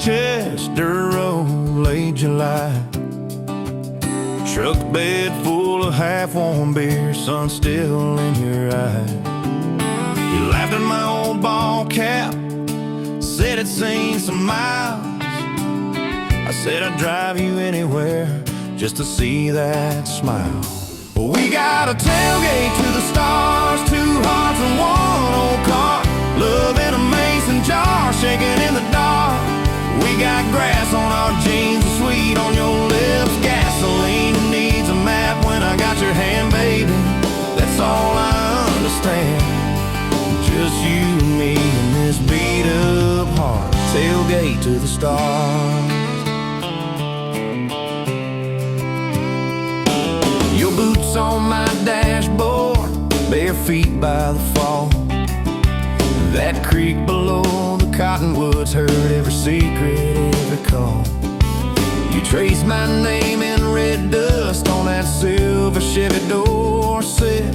Chester Road, late July. Truck bed full of half-warm beer, sun still in your eye. You laughed at my old ball cap, said it's seen some miles. I said I'd drive you anywhere just to see that smile. We got a tailgate to the stars, two hearts and one old car. Love in a mason jar, shaking in the dark. We got grass on our jeans, sweet on your lips, gasoline who needs a map when I got your hand, baby. That's all I understand. Just you and me and this beat up heart, tailgate to the stars. Your boots on my dashboard, bare feet by the fall. That creek below the cottonwoods heard every secret, every call. You traced my name in red dust on that silver Chevy Dorset.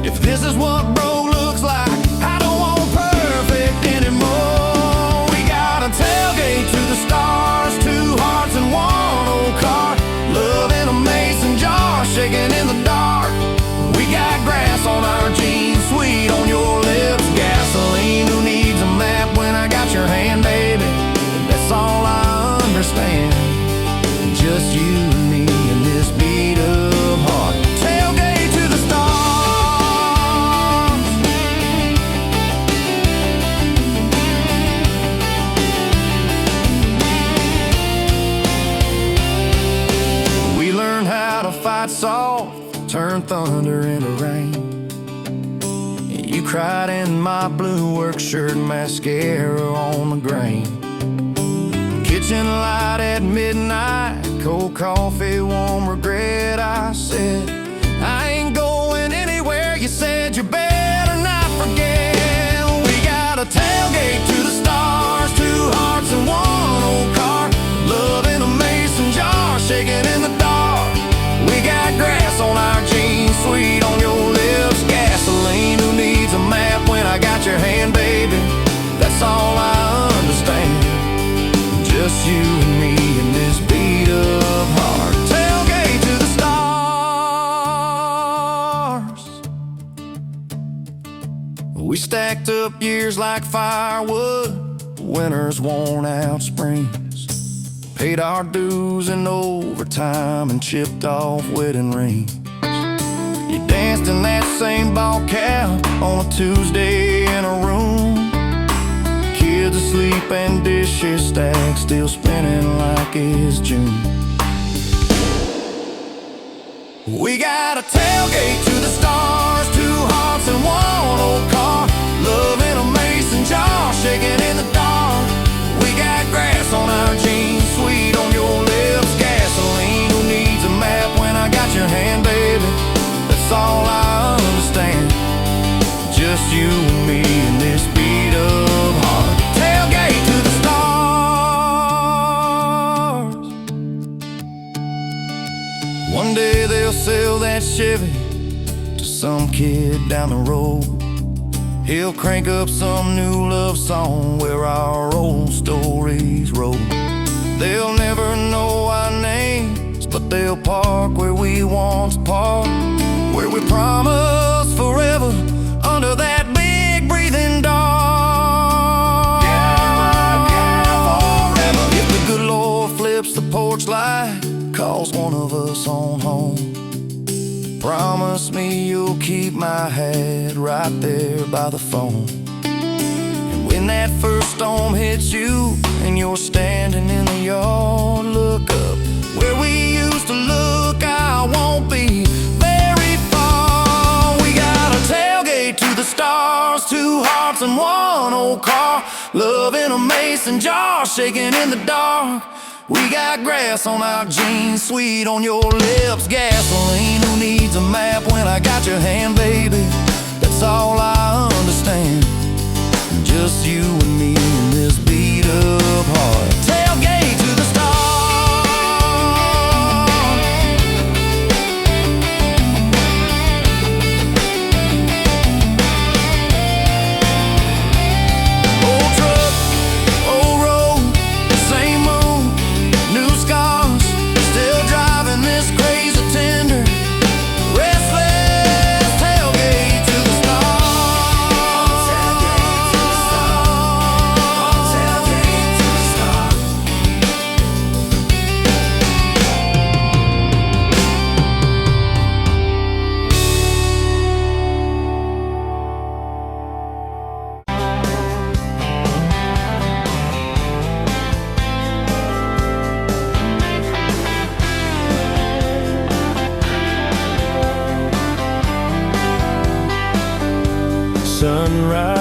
If this is what bro looks like, I don't want perfect anymore. We got a tailgate to the stars, two hearts and one old car. Love in a mason jar, shaking in the dark. We got grass on our jeans, sweet on your lips, gasoline who needs a map when I got your hand, baby. That's all I understand. Just you and me and this beat up heart, tailgate to the stars. We learned how to fight soft, turn thunder into rain. You cried in my blue work shirt, mascara on the grain. Kitchen light at midnight, cold coffee, warm regret. I said, I ain't going anywhere. You said you better not forget. We got a tailgate to the stars, two hearts and one old car. Love in a mason jar, shaking in the dark. We got grass on our jeans, sweet on your lips, gasoline who needs a map when I got your hand, baby. That's all I understand. Just you and me and this beat up heart, tailgate to the stars. We stacked up years like firewood, winters worn out springs. Paid our dues in overtime and chipped off wedding rings. You danced in that same ball cap on a Tuesday in a room. Kids asleep and dishes stacked, still spinning like it's June. We got a tailgate to the stars, two hearts and one old car. Love in a mason jar, shaking in the dark. We got grass on our jeans, sweet on your lips, gasoline who needs a map when I got your hand, baby. That's all I understand. Just you and me and this beat up heart, tailgate to the stars. One day they'll sell that Chevy to some kid down the road. He'll crank up some new love song where our old stories roll. They'll never know our names, but they'll park where we once parked, where we promised forever under that big breathing dog. Yeah, forever. If the good Lord flips the porch light, calls one of us on home, promise me you'll keep my hat right there by the phone. And when that first storm hits you and you're standing in the yard, look up where we used to look. I won't be very far. We got a tailgate to the stars, two hearts and one old car. Love in a mason jar, shaking in the dark. We got grass on our jeans, sweet on your lips, gasoline who needs a map when I got your hand, baby. That's all I understand. Just you and me in this beat up heart, tailgate to the stars. Old truck, old road, same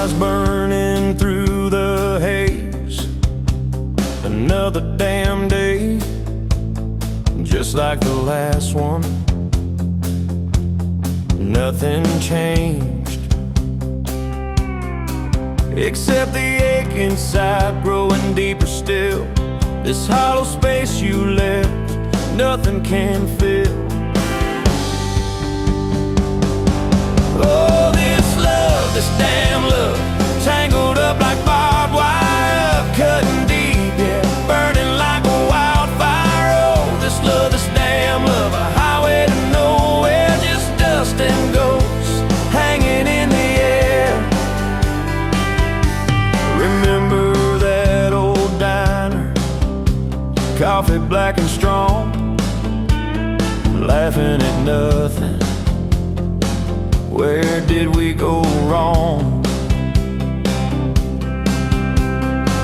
eyes burning through the haze. Another damn day, just like the last one. Nothing changed, except the ache inside growing deeper still. This hollow space you left, nothing can fill. Oh, this love, this damn love, tangled up like barbed wire, cutting deep, yeah, burning like a wildfire. Oh, this love, this damn love, a highway to nowhere, just dust and ghosts hanging in the air. Remember that old diner, coffee black and strong, laughing at nothing. Where did we go wrong?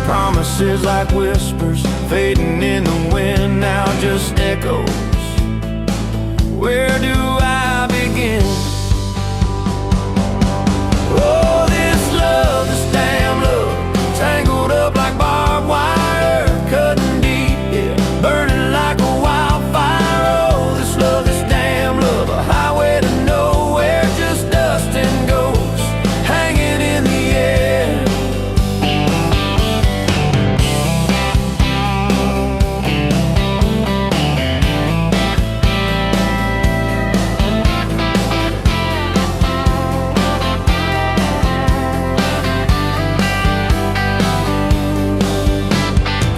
Promises like whispers fading in the wind, now just echoes. Where do I begin? Oh, this love, this damn love, tangled up like barbed wire, cutting deep, yeah, burning like a wildfire. Oh, this love, this damn love, a highway to nowhere, just dust and ghosts hanging in the air.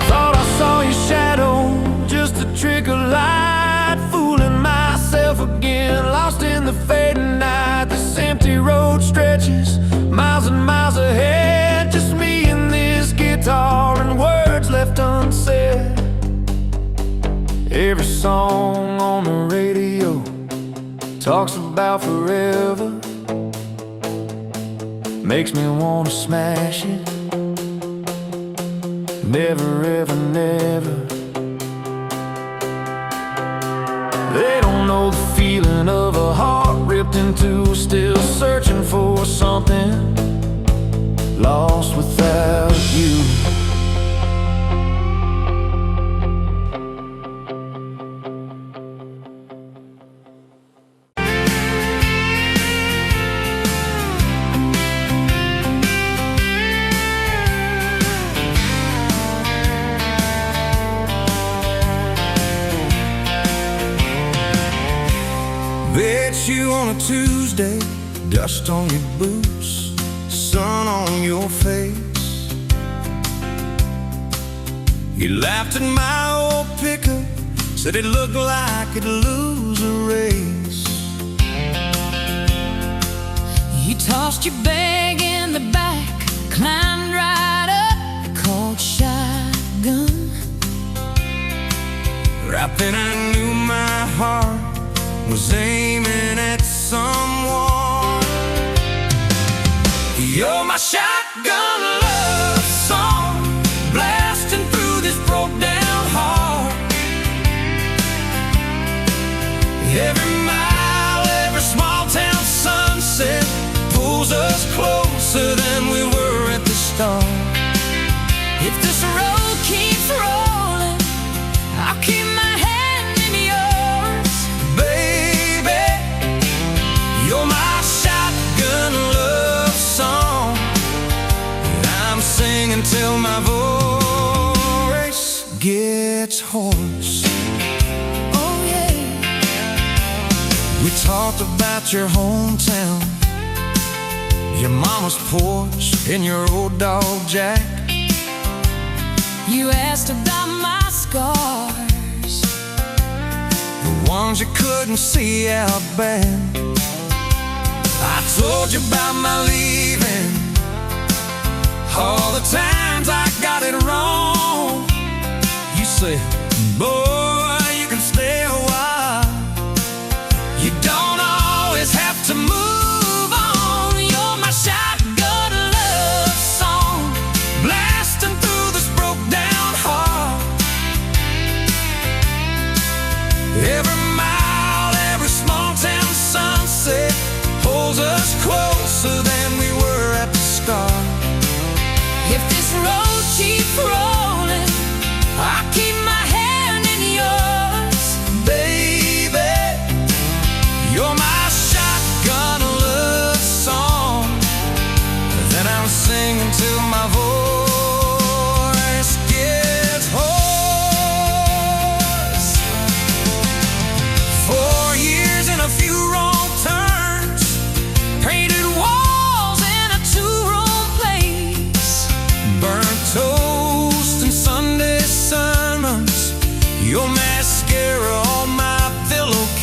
Thought I saw your shadow, just a trick of light, fooling myself again, lost in the fading night. This empty road stretches miles and miles ahead, just me and this guitar and words left unsaid. Every song on the radio talks about forever, makes me wanna smash it. Never ever never. They don't know the feeling of a heart ripped in two, still searching for something, lost without you. Bet you on a Tuesday, dust on your boots, sun on your face. You laughed at my old pickup, said it looked like it'd lose a race. You tossed your bag in the back, climbed right up, called shotgun. Right then I knew my heart was aiming at someone. You're my shotgun love song, blasting through this broke down heart. Every mile, every small town sunset pulls us closer than we were at the start. If this road keeps rolling, I'll keep my hand in yours. Baby, you're my shotgun love song, and I'm singing till my voice gets hoarse. Oh yeah. We talked about your hometown, your mama's porch, and your old dog Jack. You asked about my scars, the ones you couldn't see out back. I told you about my leaving, all the times I got it wrong. You said, boy, you can stay a while, you don't always have to move on. You're my shotgun love song, blasting through this broke down heart. Every mile, every small town sunset pulls us closer than we were at the start.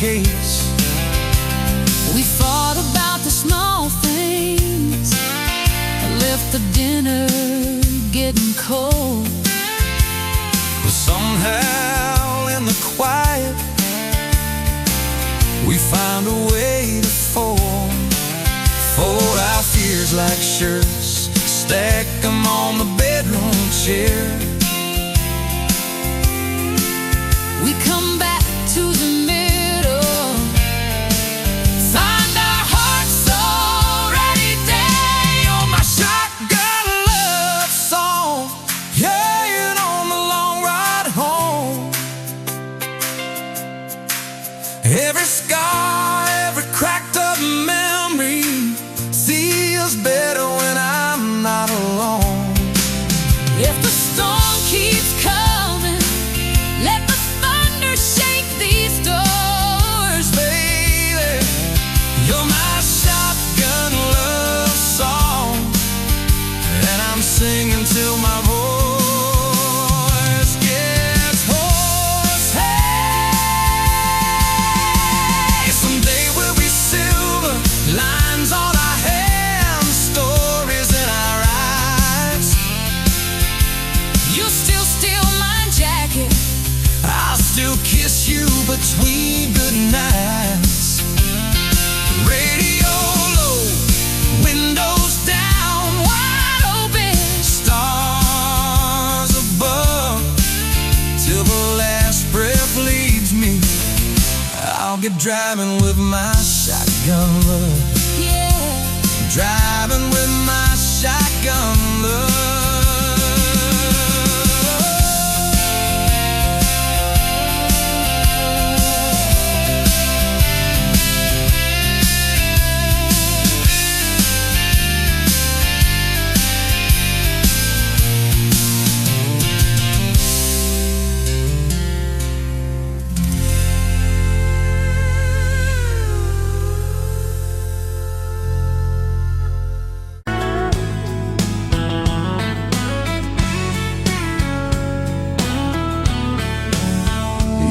case. We fought about the small things, left the dinner getting cold. But somehow in the quiet, we found a way to fold our fears like shirts, stack them on the bedroom chair. We come back to the middle, find our hearts already dead. On my shotgun love song, yeah, on the long ride home. Every scar, every cracked up memory feels better when I'm not alone. If the storm keeps coming, let the thunder shake these doors. Baby, you're my shotgun love song, and I'm singing till my voice gets hoarse. Hey, someday we'll be silver, lines on our hands, stories in our eyes. You still steal my jacket, I'll still kiss you between good nights. Radio low, windows down, wide open. stars above. Till the last breath leaves me, I'll get driving with my shotgun love. Yeah, Driving with my shotgun love.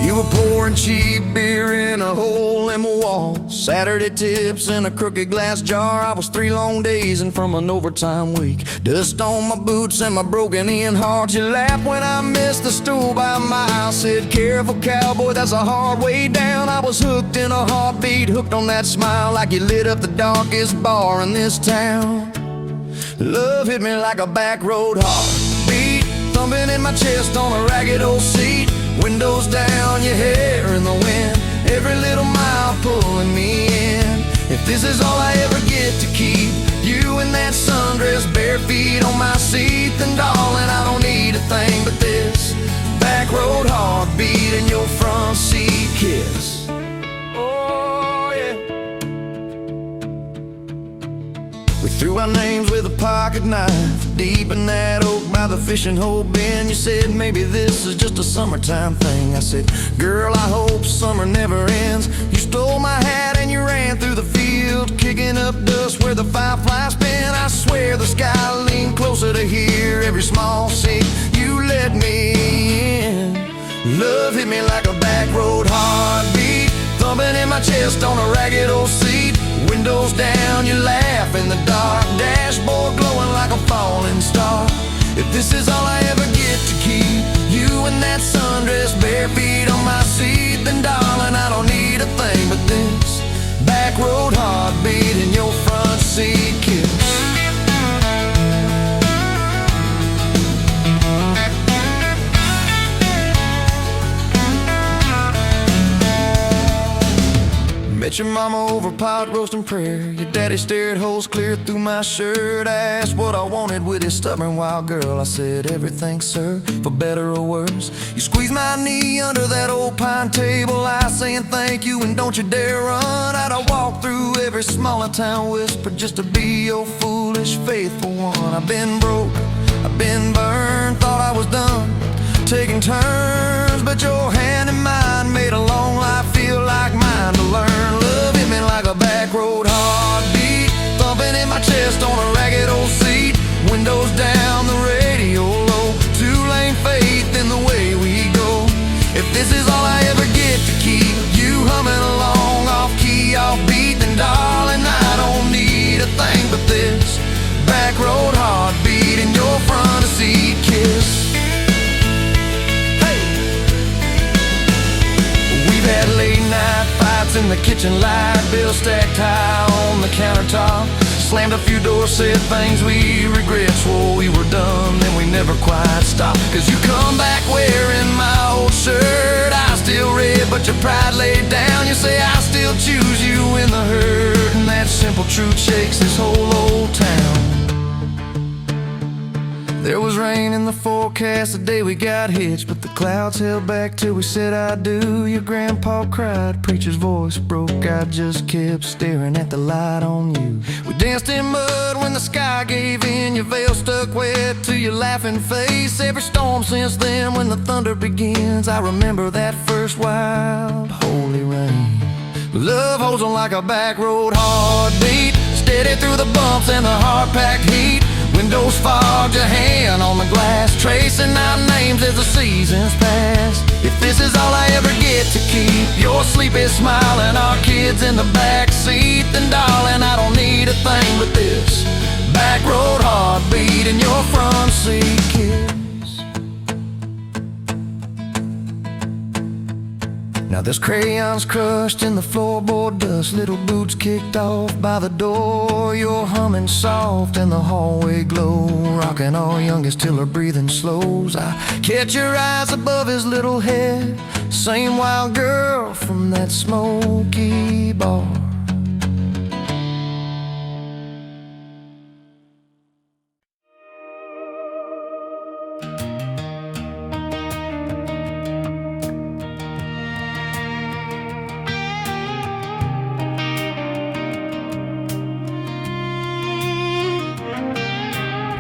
You were pouring cheap beer in a hole in my wall, Saturday tips in a crooked glass jar. I was 3 long days and from an overtime week, dust on my boots and my broken in heart. You laughed when I missed the stool by a mile, said careful cowboy, that's a hard way down. I was hooked in a heartbeat, hooked on that smile, like you lit up the darkest bar in this town. Love hit me like a back road heartbeat, thumping in my chest on a ragged old seat. Windows down, your hair in the wind, every little mile pulling me in. If this is all I ever get to keep, you in that sundress, bare feet on my seat, then darling, I don't need a thing but this back road heartbeat and your front seat kiss. Oh yeah. We threw our names with a pocket knife deep in that oak by the fishing hole bin. You said maybe this is just a summertime thing. I said, girl, I hope summer never ends. You stole my hat and you ran through the field, kicking up dust where the fireflies spin. I swear the sky leaned closer to hear every small sing you let me in. Love hit me like a back road heartbeat, thumping in my chest on a ragged old seat. Windows down, you laugh in the dark, dashboard glowing like a falling star. If this is all I ever get to keep, you in that sundress, bare feet on my seat, then darling, I don't need a thing but this back road heartbeat and your front seat kiss. Met your mama over pot roasting prayer. Your daddy stared holes clear through my shirt. I asked what I wanted with his stubborn wild girl. I said everything, sir, for better or worse. You squeezed my knee under that old pine table, I saying thank you and don't you dare run. I'd walk through every smaller town whisper just to be your foolish faithful one. I've been broke, I've been burned, thought I was done taking turns, but your hand in mine made a long life feel like mine to learn. Love hit me like a back road heartbeat, thumping in my chest on a ragged old seat. Windows down, the radio low, two-lane faith in the way we go. If this is all I ever get to keep, you humming along in the kitchen light, bill stacked high on the countertop. Slammed a few doors, said things we regret, swore we were done, then we never quite stopped. Cause you come back wearing my old shirt, I still red but your pride laid down. You say I still choose you in the hurt, and that simple truth shakes this whole old town. There was rain in the forecast the day we got hitched, but the clouds held back till we said I do. Your grandpa cried, preacher's voice broke, I just kept staring at the light on you. We danced in mud when the sky gave in, your veil stuck wet to your laughing face. Every storm since then when the thunder begins, I remember that first wild holy rain. Love holds on like a back road heartbeat, steady through the bumps and the hard-packed heat. Windows fogged, your hand on the glass, tracing out names as the seasons pass. If this is all I ever get to keep, your sleepy smile and our kids in the backseat, then darling, I don't need a thing but this back road heartbeat and your front seat kiss. Now there's crayons crushed in the floorboard dust, little boots kicked off by the door. You're humming soft in the hallway glow, rocking our youngest till her breathing slows. I catch your eyes above his little head, same wild girl from that smoky bar.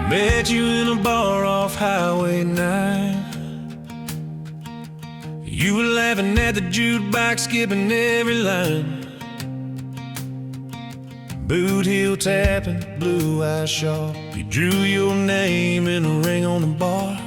Met you in a bar off Highway 9. You were laughing at the jukebox, skipping every line. Boot heel tapping, blue eyes sharp. You drew your name in a ring on the bar.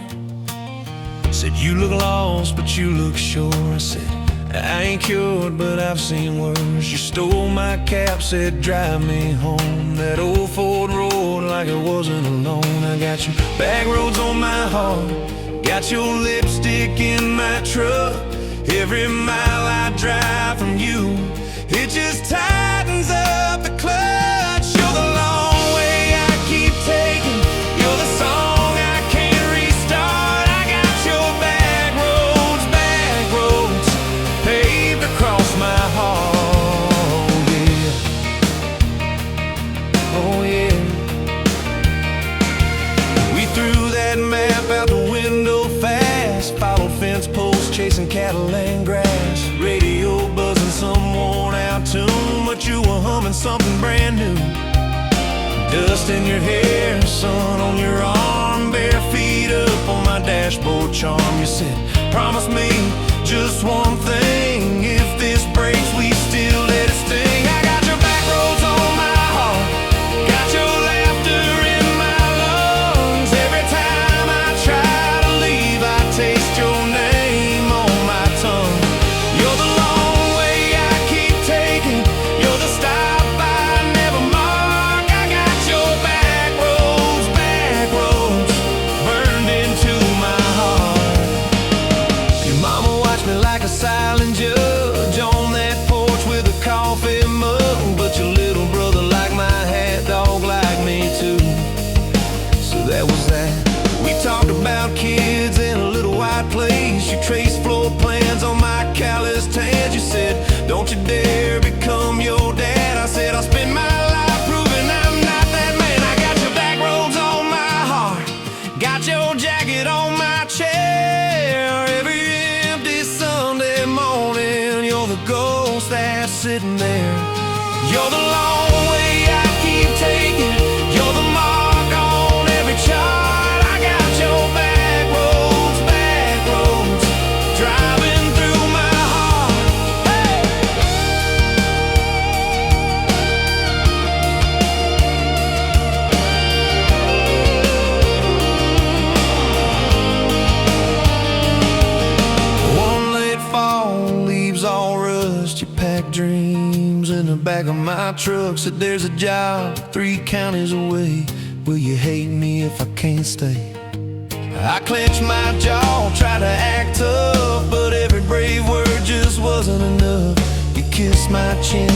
Said you look lost, but you look sure. I said I ain't cured, but I've seen worse. You stole my cap, said drive me home. That old Ford road like it wasn't alone. I got your back roads on my heart, got your lipstick in my truck. Every mile I drive from you, it just tightens up the clutch. You're the long way I keep taking, you're the song I can't restart. I got your back roads paved across my heart, yeah. Oh yeah. We threw that map out the window fast, followed fence posts, chasing cattle and grass. Radio buzzing some worn out tune, but you were humming something brand new. Dust in your hair, sun on your arm, bare feet up on my dashboard charm. You said, promise me just one thing, if this breaks we still let it sting. I got your back roads on my heart, got your laughter in my lungs. Every time I try to leave, I taste your name on my tongue. You're the long way I keep taking, you're the stop I never mark. I got your back roads burned into my heart. Your mama watched me like a silent judge on that porch with a coffee mug, but your little brother liked my hat dog like me too. So that was that. We talked about kids in a little white place. You traced floor plans on my calloused hands. You said, don't you dare become your dad. I said, I'll spend my life proving I'm not that man. I got your back roads on my heart, got your jacket on my chair. Every empty Sunday morning, you're the ghost that's sitting there. You're the long way I keep taking, you're the mark on every chart. I got your back roads driving through my heart. Hey! One late fall, leaves all rust. You pack dreams in the back of my truck. Said there's a job 3 counties away. Will you hate me if I can't stay? I clenched my jaw, tried to act tough, but every brave word just wasn't enough. You kiss my chin,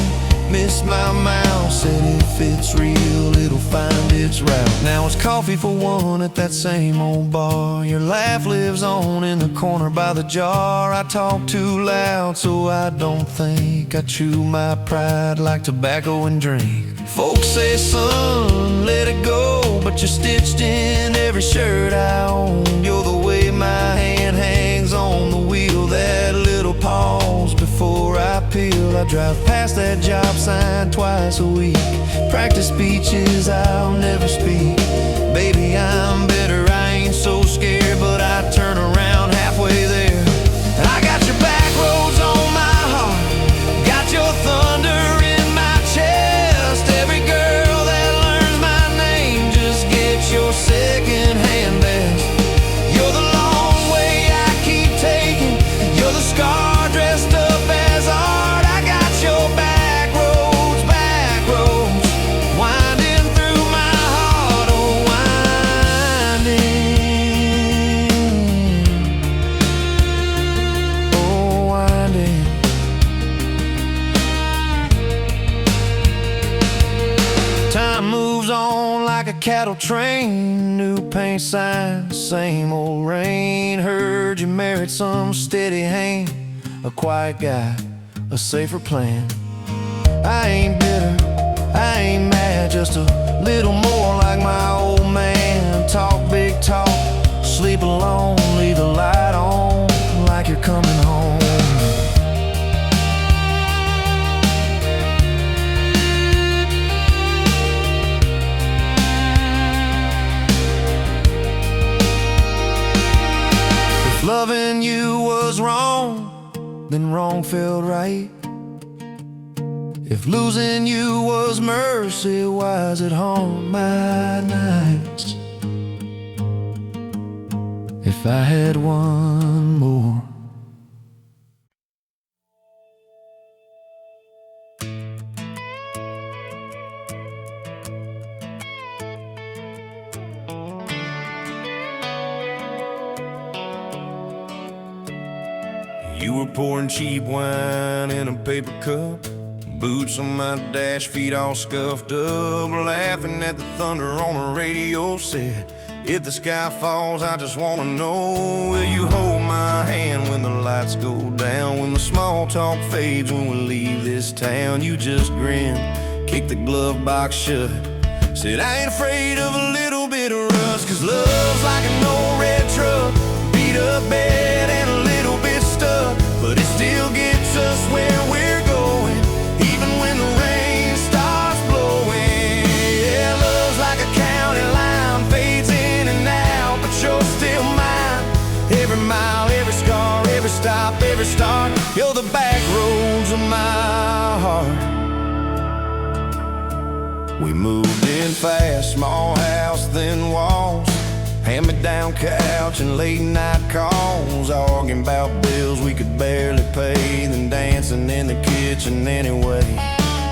miss my mouth. Said if it's real, it'll find its route. Now it's coffee for one at that same old bar. Your laugh lives on in the corner by the jar. I talk too loud so I don't think. I chew my pride like tobacco and drink. Folks say, son, let it go, but you're stitched in every shirt I own. You're the way my hand hangs on the wheel, that little pause before I peel. I drive past that job sign twice a week. Practice speeches I'll never speak. Baby, I'm better, I ain't so scared, but I turn around halfway there. And I got your back roads on my heart, got your thunder in my chest. Every girl that learns my name just gets your second-hand best. You're the long way I keep taking, you're the scar dressed up as art. I got your back roads, winding through my heart, oh winding. Time moves on like a cattle train, new paint signs, same old rain. Heard you married some steady hand, a quiet guy, a safer plan. I ain't bitter, I ain't mad, just a little more like my old man. Talk big talk, sleep alone, leave the light on like you're coming home. If loving you was wrong, then wrong felt right. If losing you was mercy, why is it haunt my nights? If I had one more. You were pouring cheap wine in a paper cup, boots on my dash, feet all scuffed up, laughing at the thunder on the radio. Said, if the sky falls, I just wanna know, will you hold my hand when the lights go down, when the small talk fades, when we leave this town? You just grinned, kicked the glove box shut, said, I ain't afraid of a little bit of rust, 'cause love's like an old red truck, beat up bed and a little bit stuck, but it still gets us where we're going, even when the rain starts blowing. Yeah, love's like a county line, fades in and out, but you're still mine. Every mile, every scar, every stop, every start, you're the back roads of my heart. We moved in fast, small house, thin walls, hand-me-down couch and late-night calls, arguing about bills we could barely pay, then dancing in the kitchen anyway.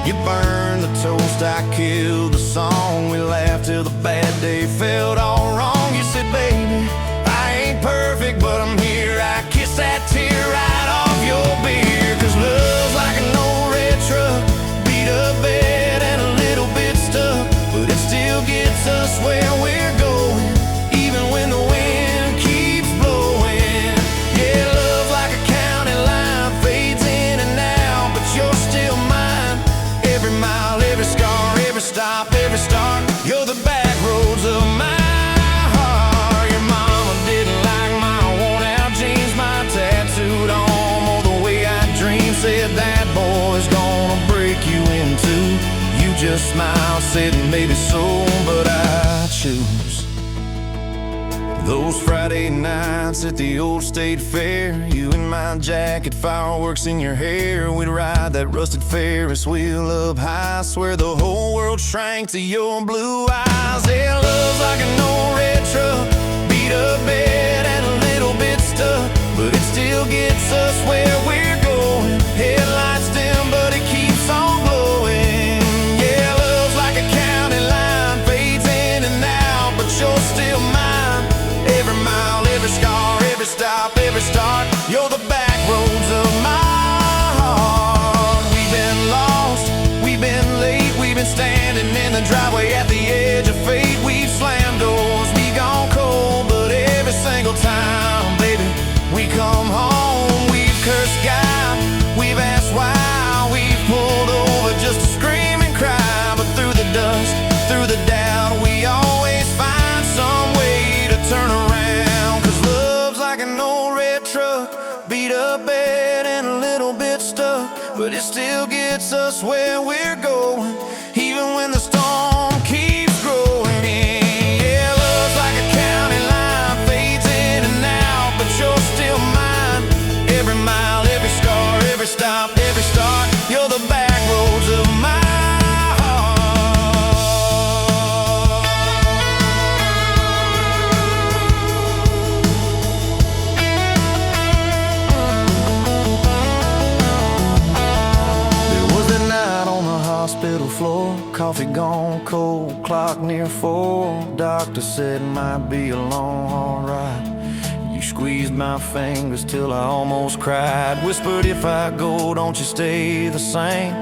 You burned the toast, I killed the song, we laughed till the bad day felt all wrong. You said, baby, I ain't perfect, but I'm here. I kiss that tear right off your beer, 'cause love's like an old red truck, beat up bed and a little bit stuck, but it still gets us where we're going, even when the wind keeps blowing. Yeah, love's like a county line, fades in and out, but you're still mine. Every mile, every scar, every stop, every start, you're the back roads of my heart. Your mama didn't like my worn-out jeans, my tattooed arm, or the way I dream. Said that boy's gonna break you in two. You just smiled, said maybe so, but I choose those Friday nights at the old state fair. You in my jacket, fireworks in your hair. We'd ride that rusted Ferris wheel up high. Swear the whole world shrank to your blue eyes. Yeah, love's like an old red truck, beat up bed and a little bit stuck, but it still gets us where we're going. Headlights dim, but it keeps on glowing. Yeah, love's like a county line, fades in and out, but you're still mine. Every mile, every scar, every stop, every start, you're the back roads of my heart. We gets us where we're going, even when the storm keeps growing. Yeah, love's like a county line, fades in and out, but you're still mine. Every mile, every scar, every stop, every start, you're the back roads of my heart. Hospital floor, coffee gone cold, clock near 4. Doctor said might be a long, hard ride. You squeezed my fingers till I almost cried. Whispered, if I go, don't you stay the same.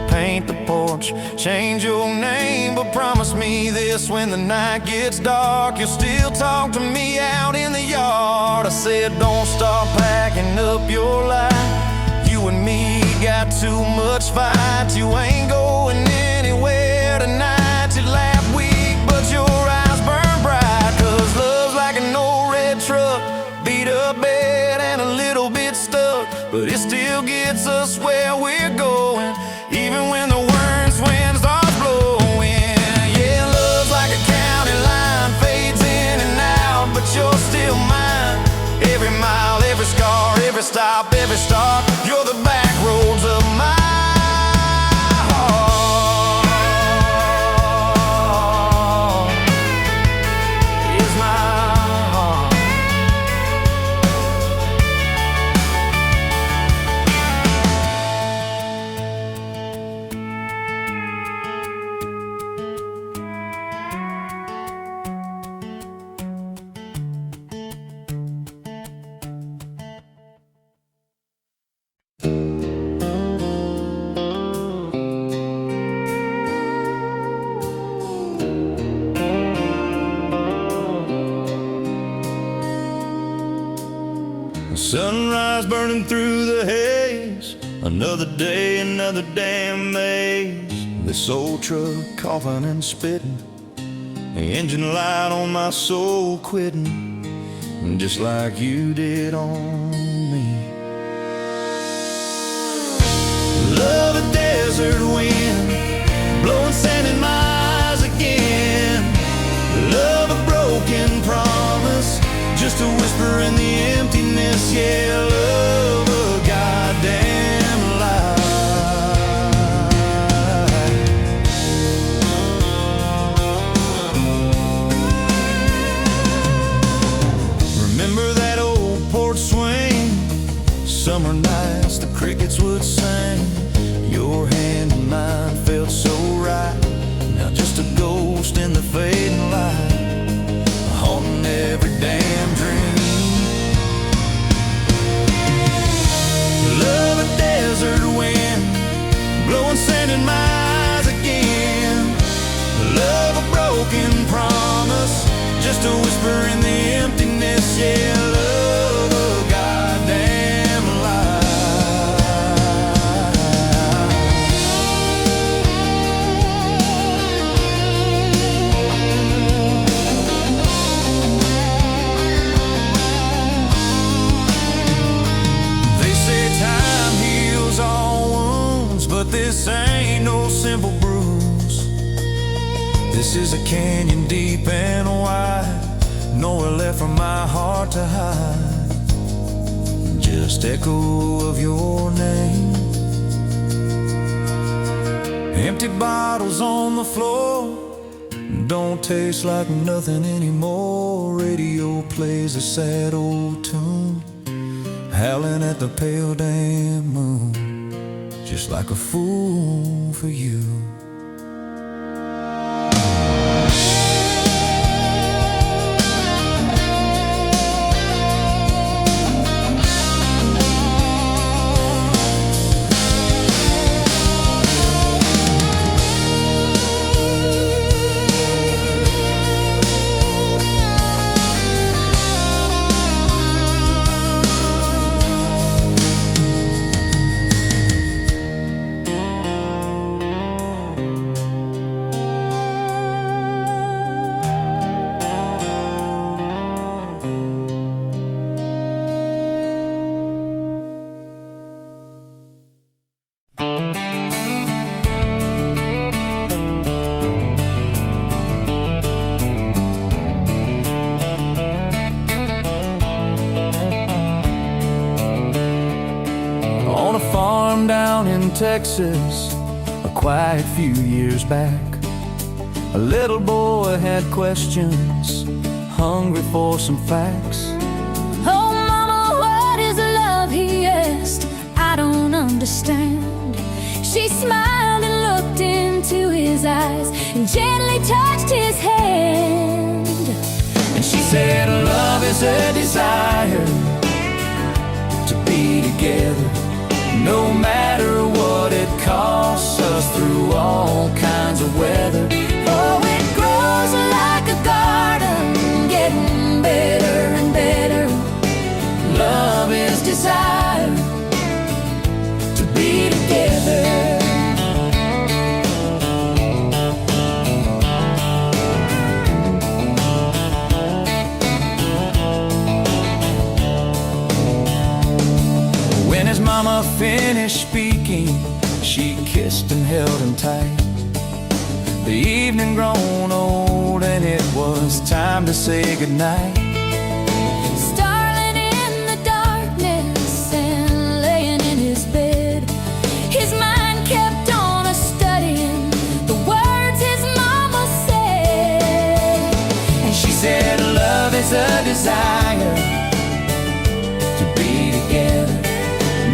Paint the porch, change your name, but promise me this: when the night gets dark, you'll still talk to me out in the yard. I said, don't start packing up your life. You and me got too much fight. You ain't going anywhere tonight. You laugh weak, but your eyes burn bright. 'Cause love's like an old red truck, beat up bed and a little bit stuck, but it still gets us where we're going, even when the worst wind starts blowing. Yeah, love's like a county line, fades in and out, but you're still mine. Every mile, every scar, every stop, every start, you're the back roads of my heart. Is my heart. Sunrise burning through the haze, another day, another damn maze. This old truck coughing and spitting, the engine light on my soul quitting, just like you did on me. Love a desert wind, blowing sand in my eyes again. Love a broken promise, just a whisper in the emptiness. Yeah, love a goddamn lie. Remember that old porch swing, summer nights the crickets would sing. Your hand in mine felt so right, now just a ghost in the fading light, haunting every damn dream. Love a desert wind, blowing sand in my eyes again. Love a broken promise, just a whisper in the emptiness. Yeah, love a goddamn this ain't no simple bruise. This is a canyon deep and wide, nowhere left for my heart to hide. Just echo of your name. Empty bottles on the floor, don't taste like nothing anymore. Radio plays a sad old tune, howling at the pale damn moon, just like a fool for you. Texas a quiet few years back. A little boy had questions, hungry for some facts. Oh, Mama, what is love? He asked. I don't understand. She smiled and looked into his eyes and gently touched his hand. And she said, love is a desire to be together, no matter what it costs us, through all kinds of weather. Oh, it grows like a garden, getting better and better. Love is desire to be together. When his mama finished speaking, she kissed and held him tight. The evening grown old and it was time to say goodnight. Starling in the darkness and laying in his bed, his mind kept on a-studying the words his mama said. And she said, love is a desire to be together,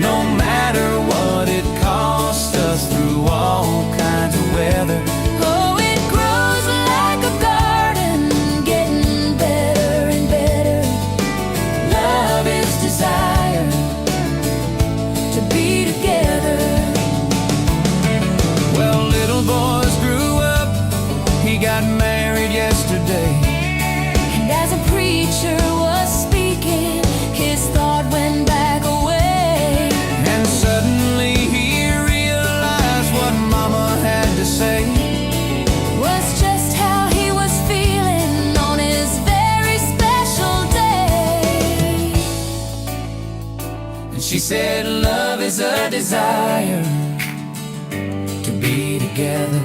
no matter what it costs us, through all kinds of weather. Oh, it grows like a garden, getting better and better. Love is desire To be together. Well, little boys grew up, he got married yesterday. And as a preacher was speaking, his thought went back away. And suddenly he realized what Mama had to say. Was just how he was feeling on his very special day. And she said, love is a desire to be together,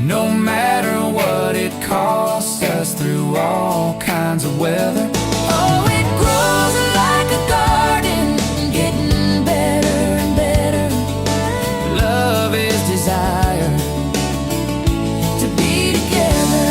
no matter what it costs us, through all kinds of weather. Oh, it grows like a garden, getting better and better. Love is desire To be together.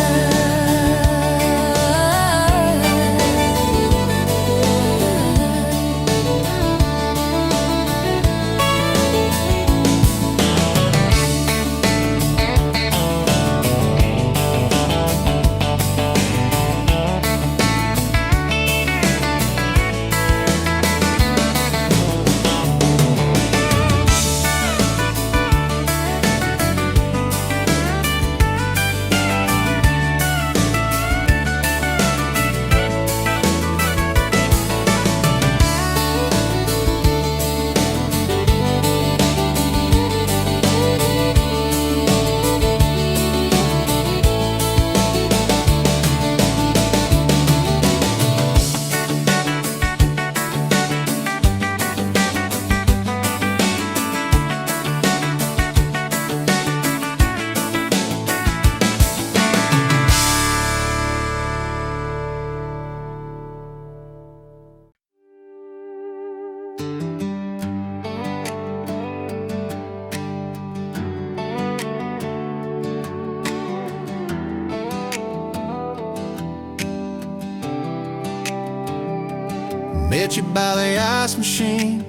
Met you by the ice machine,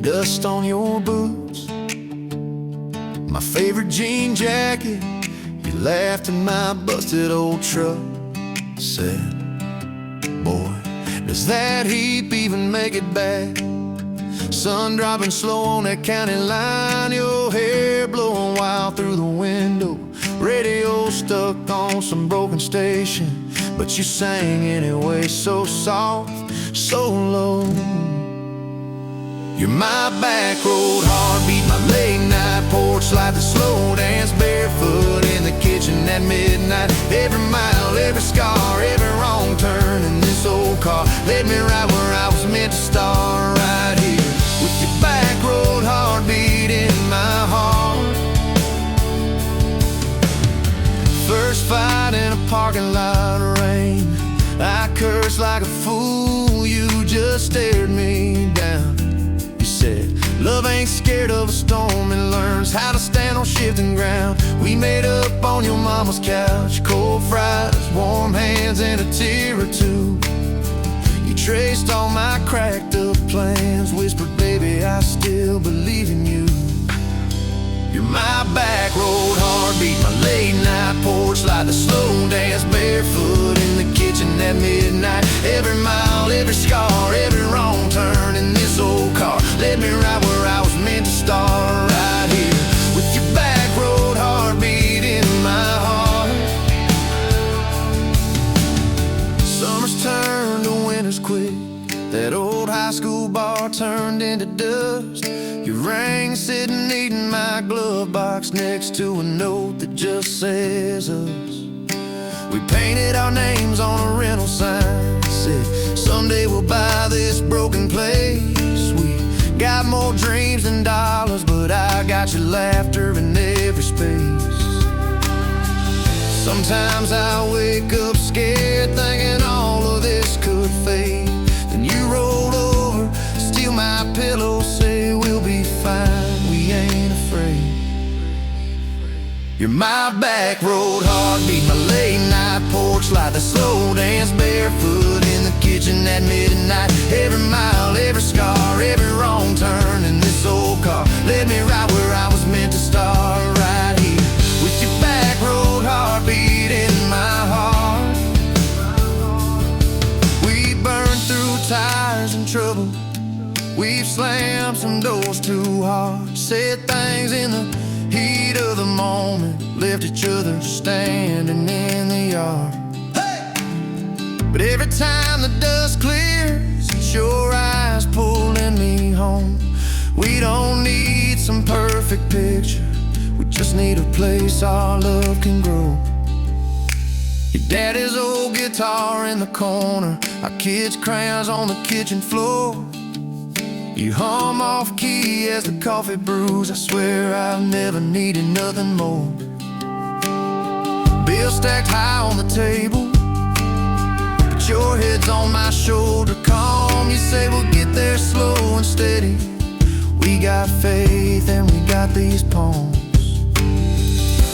dust on your boots, my favorite jean jacket. You laughed at my busted old truck. Said, boy, does that heap even make it back? Sun dropping slow on that county line, your hair blowing wild through the window, radio stuck on some broken station, but you sang anyway, so soft, so low. You're my back road heartbeat, my late night porch light, the slow dance barefoot in the kitchen at midnight. Every mile, every scar, every wrong turn in this old car led me right where I was meant to start, right here with your back road heartbeat in my heart. First fight in a parking lot of rain, I cursed like a fool, you just stared me down. You said, love ain't ain't scared of a storm and learns how to stand on shifting ground. We made up on your mama's couch, cold fries, warm hands, and a tear or two. You traced all my cracked up plans, whispered, baby, I still believe in you. You're my back road heartbeat, my late night porch light, the slow dance barefoot in the kitchen at midnight. Every mile, every scar, every wrong turn in this old car led me right where I was meant to start, right here with your back road heartbeat in my heart. Summers turned to winters quick, that old high school bar turned into dust. Your ring sitting neat in my glove box next to a note that just says us. We painted our names on a rental sign, said someday we'll buy this broken place. We got more dreams than dollars, but I got your laughter in every space. Sometimes I wake up scared, thinking all of this could fade. Then you roll over, steal my pillow, say we'll be fine, we ain't afraid. You're my back road heartbeat, my late night porch light, the slow dance barefoot in the kitchen at midnight. Every mile, every scar, every wrong turn in this old car led me right where I was meant to start, right here with your back road heartbeat in my heart. We burned through tires and trouble, we've slammed some doors too hard, said things in the heat of the moment, left each other standing in the yard. Hey! But every time the dust clears, it's your eyes pulling me home. We don't need some perfect picture, we just need a place our love can grow. Your daddy's old guitar in the corner, our kids' crayons on the kitchen floor. You hum off key as the coffee brews, I swear I've never needed nothing more. Bills stacked high on the table, but your head's on my shoulder, calm. You say we'll get there slow and steady. We got faith and we got these palms.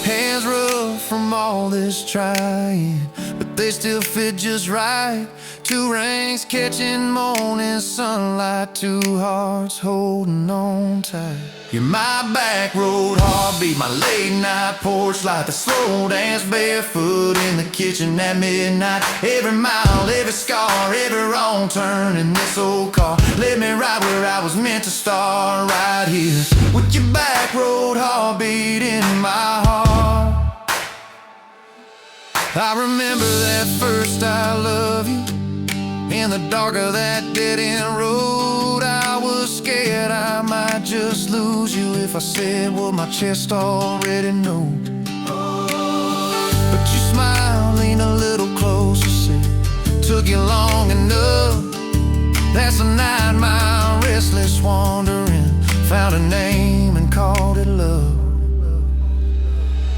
Hands rough from all this trying, but they still fit just right. Two rings catching morning sunlight, two hearts holding on tight. You're my back road heartbeat, my late night porch light, the slow dance barefoot in the kitchen at midnight. Every mile, every scar, every wrong turn in this old car led me right where I was meant to start, right here with your back road heartbeat in my heart. I remember that first I love you, in the dark of that dead-end road. I was scared I might just lose you if I said what my chest already knows. But you smiled, leaned a little closer, said, took you long enough. That's a 9-mile restless wandering, found a name and called it love.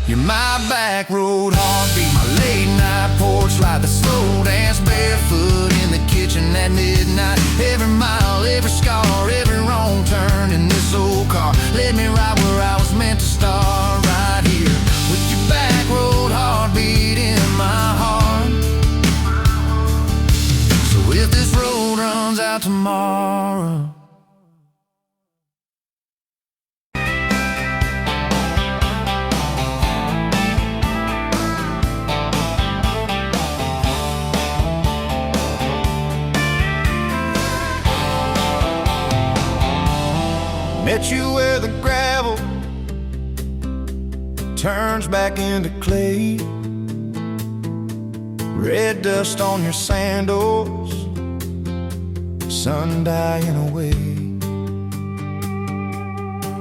You're my back road heartbeat, my late night porch light, the slow dance barefoot in the kitchen at midnight. Every mile, every scar, every wrong turn in this old car led me right where I was meant to start, right here with your back road heartbeat in my heart. So if this road runs out tomorrow, met you where the gravel turns back into clay, red dust on your sandals, sun dying away.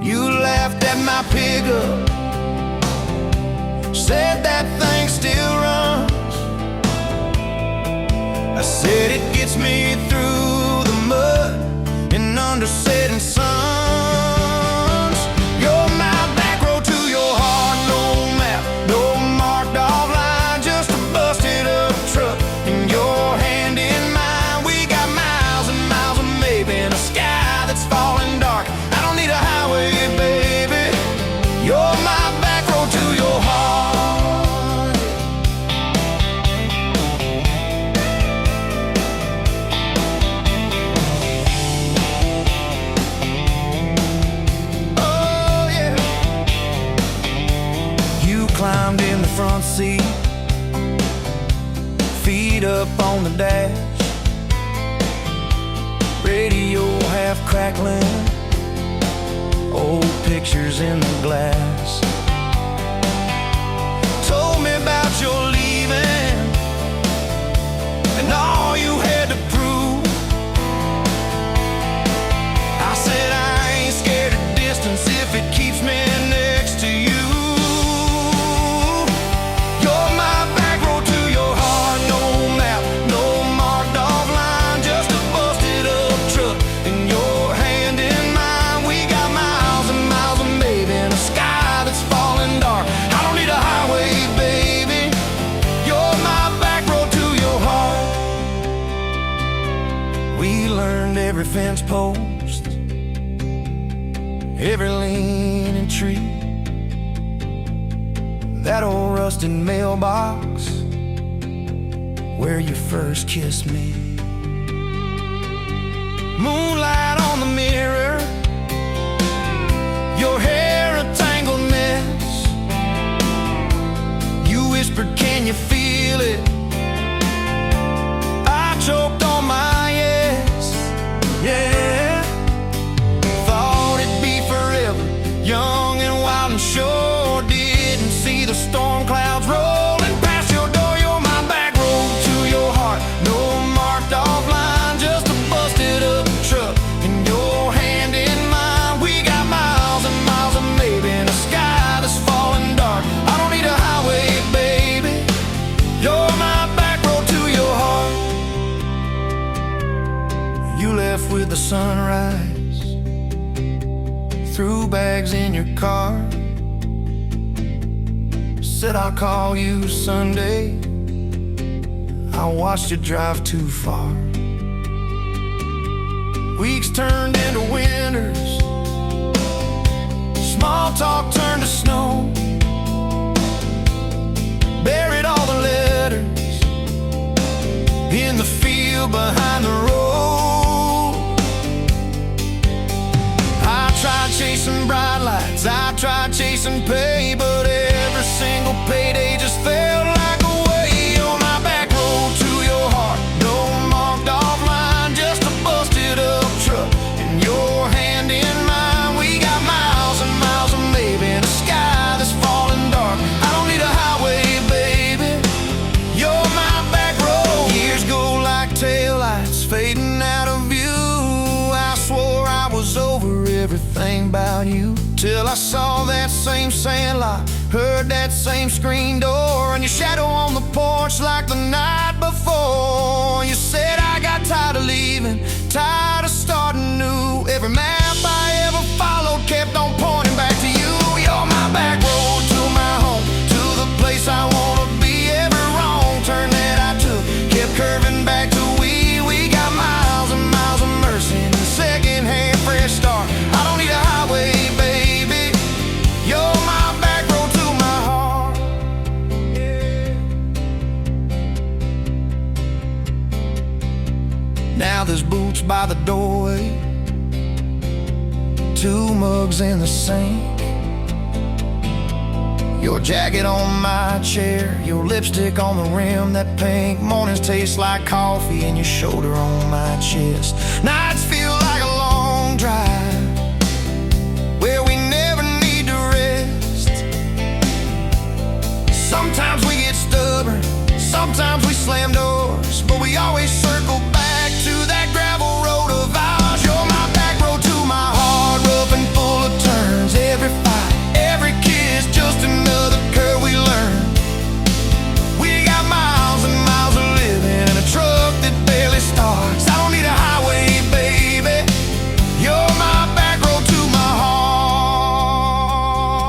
You laughed at my pickup, said that thing still runs. I said it gets me through the mud and under setting sun. Falling dark, I don't need a highway climbed in the front seat, feet up on the dash, radio half crackling, old pictures in the glass. Told me about your leaving and all you had to prove. I said I ain't scared of distance if it keeps me next to you. You're my back road to your heart, no map, no marked off line, just a busted up truck in your hand in mine. We got miles and miles of maybe in a sky that's falling dark. I don't need a highway, baby. You're my back road to your heart. We learned every fence post, every leaning tree, that old rusted mailbox where you first kissed me. Moonlight on the mirror, your hair a tangled mess. You whispered, can you feel it? I choked on my yes, yeah. Thought it'd be forever, young and wild and sure. Didn't see the storm clouds rolling past your door. You're my back road to your heart, no marked off line, just a busted up truck in your hand in mine. We got miles and miles of maybe in a sky that's falling dark. I don't need a highway, baby. You're my back road to your heart. You left with the sunrise, threw bags in your car, said I'll call you Sunday. I watched you drive too far. Weeks turned into winters, small talk turned to snow. Buried all the letters in the field behind the road. I tried chasing bright lights, I tried chasing pay, but every single payday just felt like a way. You're my back road to your heart, no marked off line, just a busted up truck in your hand in mine. We got miles and miles of maybe in a sky that's falling dark. I don't need a highway, baby. You're my back road. Years go like taillights fading out of view. I swore I was over everything about you, till I saw that same sandlot, heard that same screen door, and your shadow on the porch like the night before. You said I got tired of leaving, tired of starting new. Every map I ever followed kept on pointing back to you. You're my back road to my home, to the place I wanna be. Every wrong turn that I took kept curving back to we. We got miles and miles of mercy and a second-hand fresh start. I don't need a highway, baby. You're my back road to my heart, yeah. Now there's boots by the doorway, two mugs in the sink, your jacket on my chair, your lipstick on the rim, that pink. Mornings taste like coffee and your shoulder on my chest. Nights feel like a long drive where we never need to rest. Sometimes we get stubborn, sometimes we slam doors, but we always circle back to that gravel road of ours. You're my back road to my heart, rough and full of turns. Every fight, every kiss, just another curve we learn. We got miles and miles of living in a truck that barely starts. I don't need a highway, baby. You're my back road to my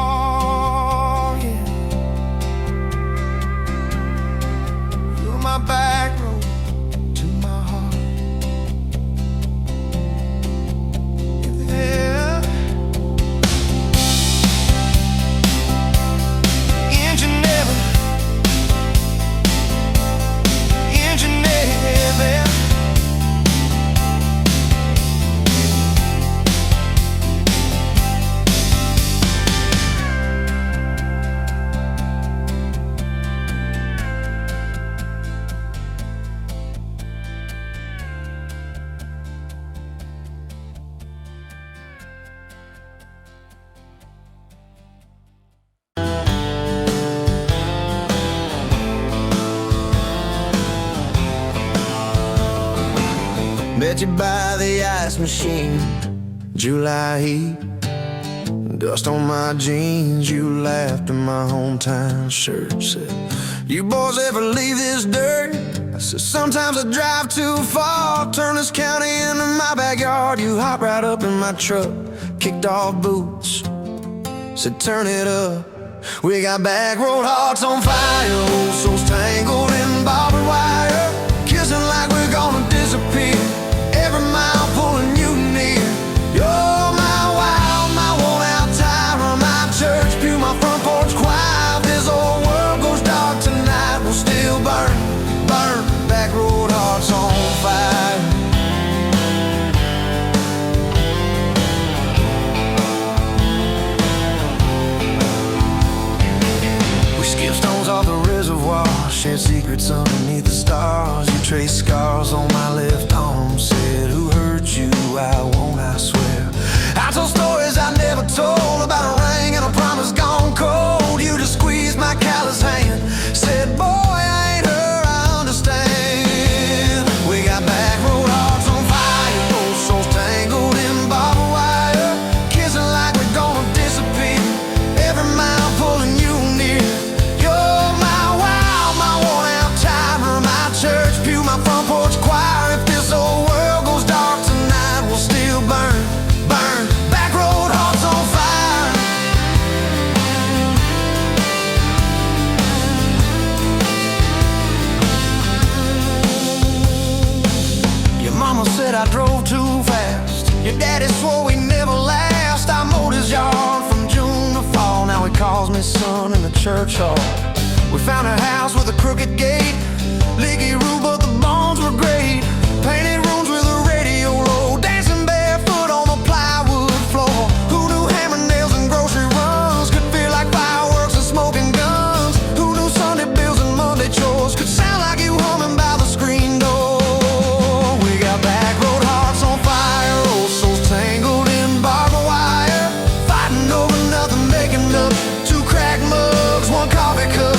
heart, yeah. You're my back road to my heart. Met you by the ice machine, July heat, dust on my jeans. You laughed in my hometown shirt. Said, you boys ever leave this dirt? I said, sometimes I drive too far. Turn this county into my backyard. You hop right up in my truck, kicked off boots, said turn it up. We got back road hearts on fire, old souls tangled in barbed wire, kissing like we're gonna disappear, every mile pulling you near. You're my wild, my worn out tyrant, my church pew, my front porch choir. If this old world goes dark tonight, we'll still burn, burn. Back road hearts on fire. Stones off the reservoir, shared secrets underneath the stars. You traced scars on my left arm, said who hurt you, I won't, I swear. I told stories I never told, about a ring and a promise gone cold. You just squeezed my callous hand, said boy I ain't her, I understand. We got back road hearts on fire, old souls tangled in barbed wire, kissing like we're gonna disappear, every mile pulling you near. Church pew, my front porch choir. If this old world goes dark tonight, we'll still burn, burn. Back road hearts on fire. Your mama said I drove too fast. Your daddy swore we never last. I mowed his yard from June to fall. Now he calls me son in the church hall. We found a house with a crooked gate, leaky roof, but the bones were great. Painted rooms with a radio low, dancing barefoot on the plywood floor. Who knew hammer nails and grocery runs could feel like fireworks and smoking guns? Who knew Sunday bills and Monday chores could sound like you humming by the screen door? We got back road hearts on fire, old souls tangled in barbed wire, fighting over nothing, making up two cracked mugs, one coffee cup.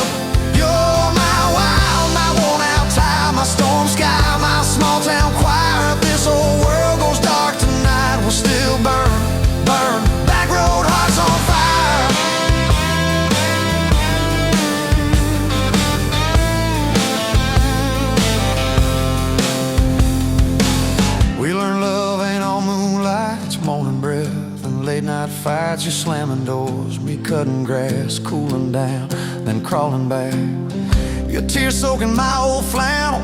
My storm sky, my small town choir. If this old world goes dark tonight, we'll still burn, burn. Back road hearts on fire. We learned love ain't all moonlight, it's morning breath and late night fights. You're slamming doors, me cutting grass, cooling down, then crawling back. Your tears soaking my old flannel,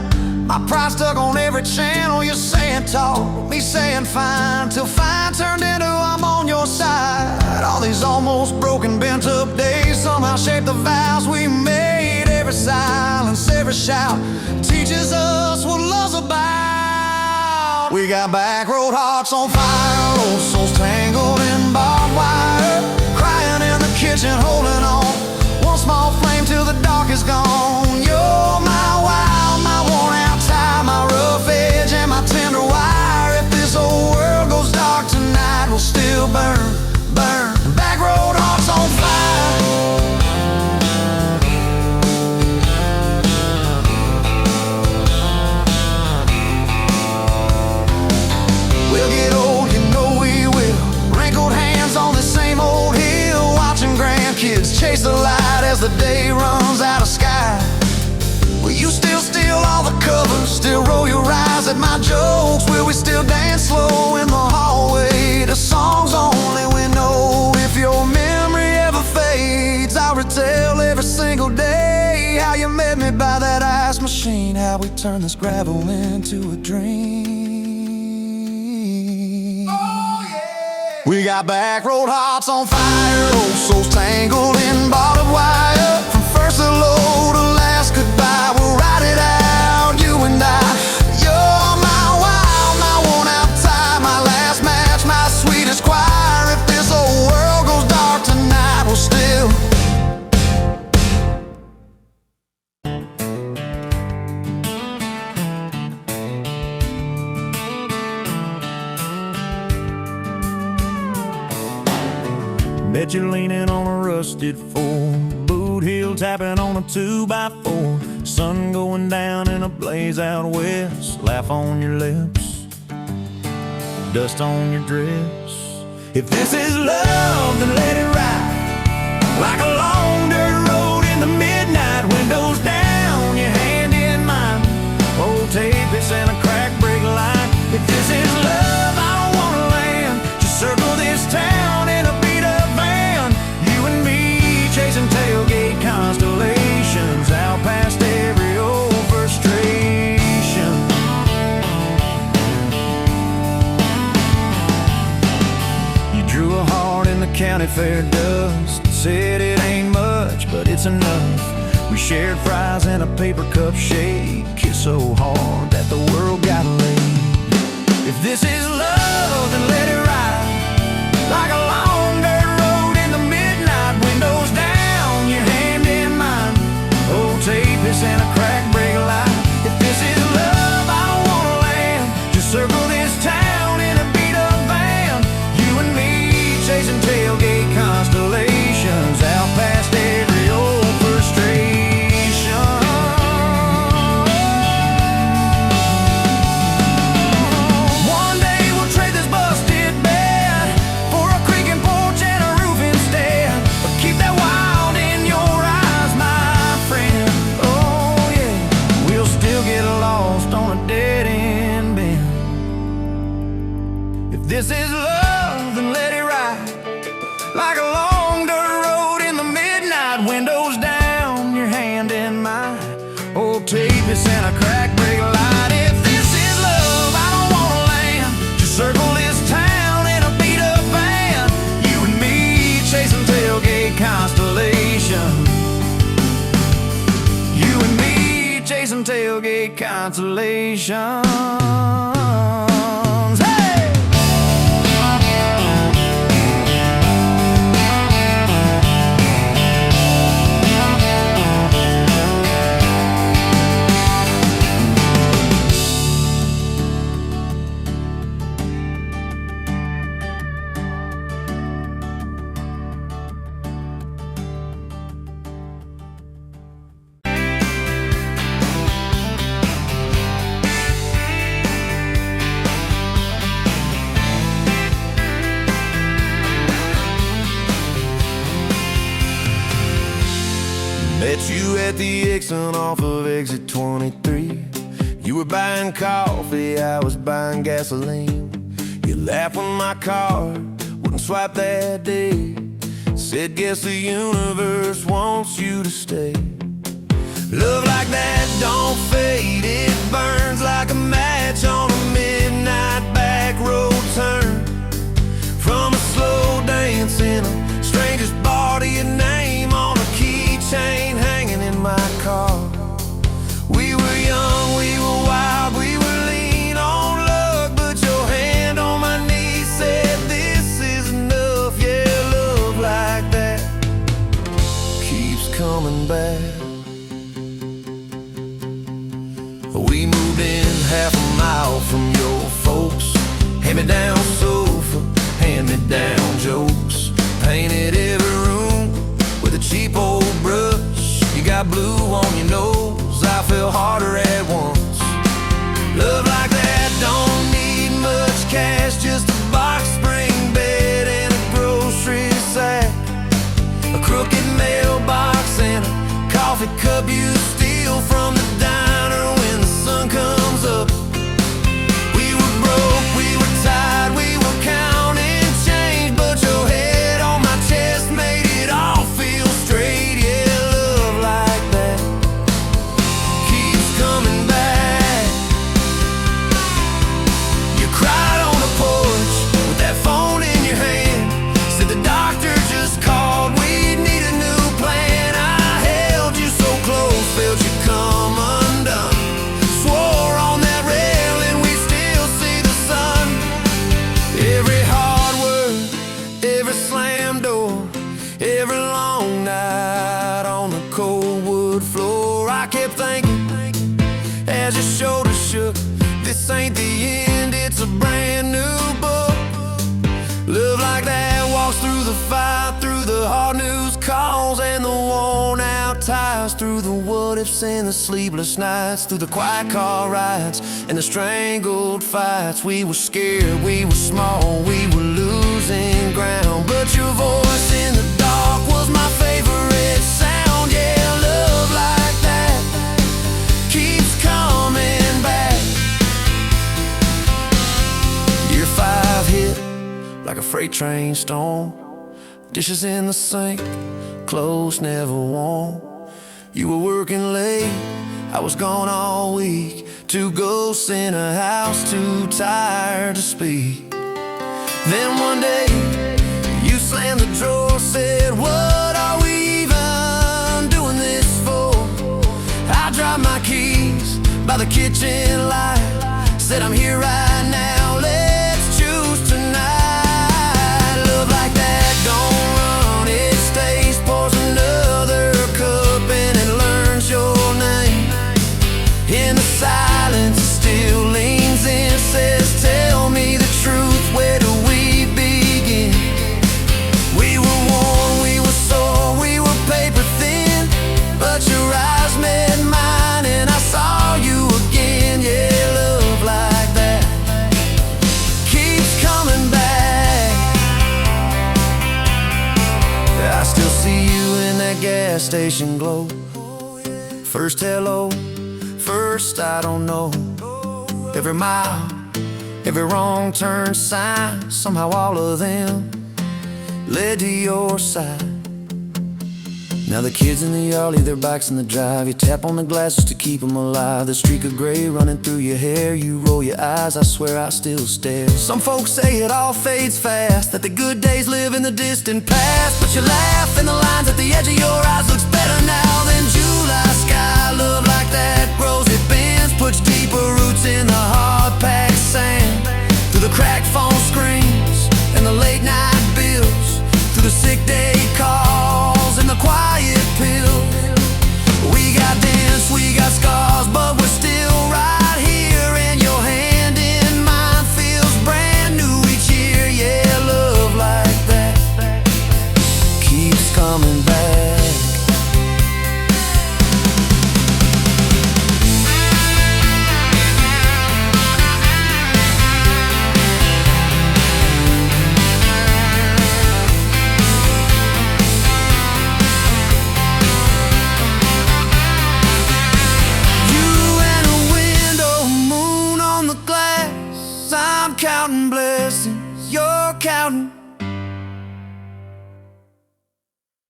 my pride stuck on every channel. You're saying talk, me saying fine, till fine turned into I'm on your side. All these almost broken, bent up days somehow shaped the vows we made. Every silence, every shout teaches us what love's about. We got back road hearts on fire, old souls tangled in barbed wire, crying in the kitchen, holding on. One small flame till the dark is gone. You're my wild, my worn out tie, my rough edge and my tender wire. If this old world goes dark tonight, we'll still burn, burn. Back road hearts on fire. We'll get old, you know we will. Wrinkled hands on the same old hill, watching grandkids chase the light as the day runs out of sky. Will you still steal all the covers, still roll your eyes at my jokes? Will we still dance slow in the hallway to songs only we know? If your memory ever fades, I'll retell every single day how you met me by that ice machine, how we turned this gravel into a dream. Oh, yeah. We got back road hearts on fire, old souls tangled in barbed wire. From first hello to last goodbye, we'll ride it out, you and I. You're my wild, my worn out tie, my last match, my sweetest choir. If this old world goes dark tonight, we'll still. Bet you're leaning on a rusted fork, boot heel tapping on a 2x4. Sun going down in a blaze out west, laugh on your lips. dust on your dress. If this is love, then let it ride like a long dirt road in the midnight. Windows down, your hand in mine. Old tape, it's in a crack brake line. If this is love, I don't wanna land. Just circle this town in a beat-up van. You and me chasing tailgate constellations out past every old frustration. You drew a heart in the county fair dust. Said it ain't much, but it's enough. We shared fries and a paper cup shake. Kissed so hard that the world got laid. If this is love, then let it ride like a long dirt road in the midnight. Windows down, your hand in mine. Old tape, it's in a crack brake light. If this is love, I don't wanna land. Just circle this town in a beat-up van. You and me chasing tailgate constellations out past every old frustration. One day we'll trade this busted bed for a creaking porch and a roof instead. But keep that wild in your eyes, my friend. Oh yeah, we'll still get lost on a dead-end bend. If this is love, then let it ride like a long dirt road in the midnight. Windows down, your hand in mine. Old tape, it's in a crack brake light. If this is love, I don't wanna land. Just circle this town in a beat-up van. You and me chasing tailgate constellation. You and me chasing tailgate constellations. Hey! Met you at the exit off of exit 23. You were buying coffee, I was buying gasoline. You laughed when my card wouldn't swipe that day. Said, guess the universe wants you to stay. Love like that don't fade, it burns like a match on a midnight back road turn. From a slow dance in a stranger's bar to your name on a keychain hanging in my car. We were young, we were wild, we were lean on luck, but your hand on my knee said this is enough. Yeah, love like that keeps coming back. We moved in half a mile from your folks. Hand-me-down sofa, hand-me-down jokes. Painted every room with a cheap old brush. You got blue on your nose, I fell harder at once. Love like that don't need much cash, just a box spring bed and a grocery sack. A crooked mailbox and a coffee cup you steal from the diner when the sun comes up. We were broke, we were tired, we were counting change, but your head on my chest made it all feel straight. Yeah, love like that keeps coming back. You cried on the porch with that phone in your hand. Said the doctor just called, we need a new plan. I held you so close, felt you come undone. Swore on that railing we still see the sun. Every hard word, every slam door, every long night on the cold wood floor. I kept thinking as your shoulders shook, this ain't the end, it's a brand new book. Love like that walks through the fire, through the hard news calls and the worn out tires. skies, through the what ifs and the sleepless nights, through the quiet car rides and the strangled fights. We were scared, we were small, we were losing ground, but your voice in the dark was my favorite sound. Yeah, love like that keeps coming back. Year 5 hit like a freight train storm. Dishes in the sink, clothes never warm. You were working late, I was gone all week. 2 ghosts in a house, too tired to speak. Then one day, you slammed the drawer, said, what are we even doing this for? I dropped my keys by the kitchen light, said I'm here right now, let's choose tonight. Love like that don't run, it stays, pours another cup and it learns your name. In the silence it still leans in, says tell me the truth, where do we begin? We were worn, we were sore, we were paper thin, but your eyes met mine and I saw you again. Yeah, love like that keeps coming back. I still see you in that gas station glow. First hello, first I don't know. Every mile, every wrong turn sign, somehow all of them led to your side. Now the kids in the yard leave their bikes in the drive. You tap on the glasses to keep them alive. The streak of gray running through your hair. You roll your eyes, I swear I still stare. Some folks say it all fades fast, that the good days live in the distant past, but you laugh and the lines at the edge of your eyes looks better now than July sky. Love like that grows, it bends, puts deeper roots in the hard-packed sand. Through the cracked phone screens and the late night bills, through the sick day calls and the quiet pills. We got dents, we got scars, but we're still right here, and your hand in mine feels brand new each year. Yeah, love like that keeps coming back.